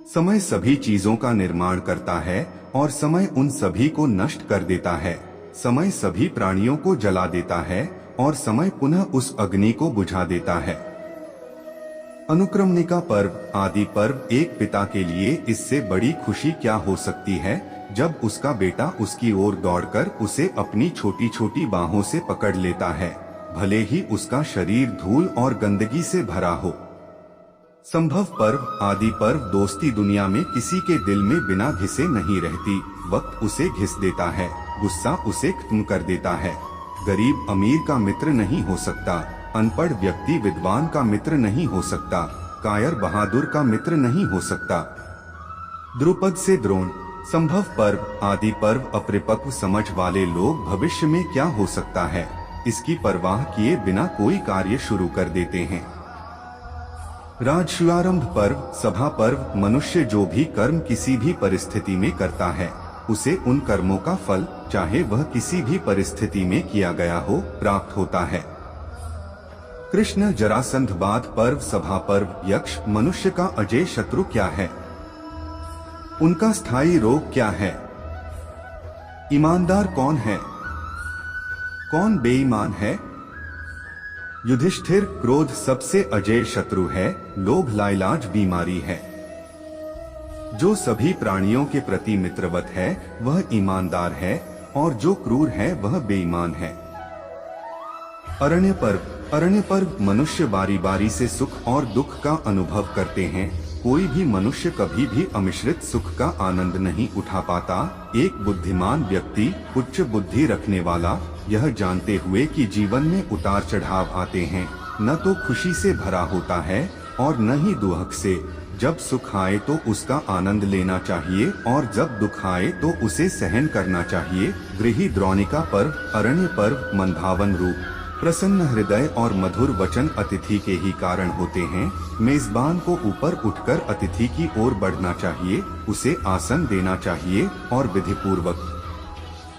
समय सभी चीजों का निर्माण करता है और समय उन सभी को नष्ट कर देता है। समय सभी प्राणियों को जला देता है और समय पुनः उस अग्नि को बुझा देता है। अनुक्रमणिका पर्व, आदि पर्व। एक पिता के लिए इससे बड़ी खुशी क्या हो सकती है जब उसका बेटा उसकी ओर दौड़कर उसे अपनी छोटी छोटी बाहों से पकड़ लेता है, भले ही उसका शरीर धूल और गंदगी से भरा हो। संभव पर्व, आदि पर्व। दोस्ती दुनिया में किसी के दिल में बिना घिसे नहीं रहती। वक्त उसे घिस देता है, गुस्सा उसे खत्म कर देता है। गरीब अमीर का मित्र नहीं हो सकता, अनपढ़ व्यक्ति विद्वान का मित्र नहीं हो सकता, कायर बहादुर का मित्र नहीं हो सकता। द्रुपद से द्रोण। संभव पर्व, आदि पर्व। अपरिपक्व समझ वाले लोग भविष्य में क्या हो सकता है इसकी परवाह किए बिना कोई कार्य शुरू कर देते हैं। राजशुभारंभ पर्व, सभा पर्व। मनुष्य जो भी कर्म किसी भी परिस्थिति में करता है उसे उन कर्मों का फल, चाहे वह किसी भी परिस्थिति में किया गया हो, प्राप्त होता है। कृष्ण जरासंध वाध पर्व, सभा पर्व। यक्ष मनुष्य का अजय शत्रु क्या है? उनका स्थायी रोग क्या है? ईमानदार कौन है? कौन बेईमान है? युधिष्ठिर। क्रोध सबसे अजय शत्रु है, लोभ लाइलाज बीमारी है। जो सभी प्राणियों के प्रति मित्रवत है वह ईमानदार है और जो क्रूर है वह बेईमान है। अरण्य पर्व, अरण्य पर्व। मनुष्य बारी बारी से सुख और दुख का अनुभव करते हैं। कोई भी मनुष्य कभी भी अमिश्रित सुख का आनंद नहीं उठा पाता। एक बुद्धिमान व्यक्ति, उच्च बुद्धि रखने वाला, यह जानते हुए कि जीवन में उतार चढ़ाव आते हैं, न तो खुशी से भरा होता है और न ही दुख से। जब सुख आए तो उसका आनंद लेना चाहिए और जब दुख आए तो उसे सहन करना चाहिए। गृही द्रोणिका पर्व, अरण्य पर्व। मनभावन रूप, प्रसन्न हृदय और मधुर वचन अतिथि के ही कारण होते हैं। मेजबान को ऊपर उठकर अतिथि की ओर बढ़ना चाहिए, उसे आसन देना चाहिए और विधि पूर्वक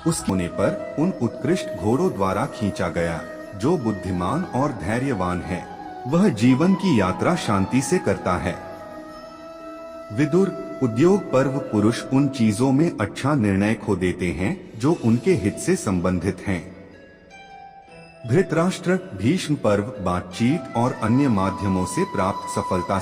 उसके होने पर उन उत्कृष्ट घोड़ों द्वारा खींचा गया। जो बुद्धिमान और धैर्यवान है वह जीवन की यात्रा शांति से करता है। विदुर। उद्योग पर्व। पुरुष उन चीजों में अच्छा निर्णय खो देते हैं जो उनके हित से संबंधित हैं। धृतराष्ट्र। भीष्म पर्व। बातचीत और अन्य माध्यमों से प्राप्त सफलता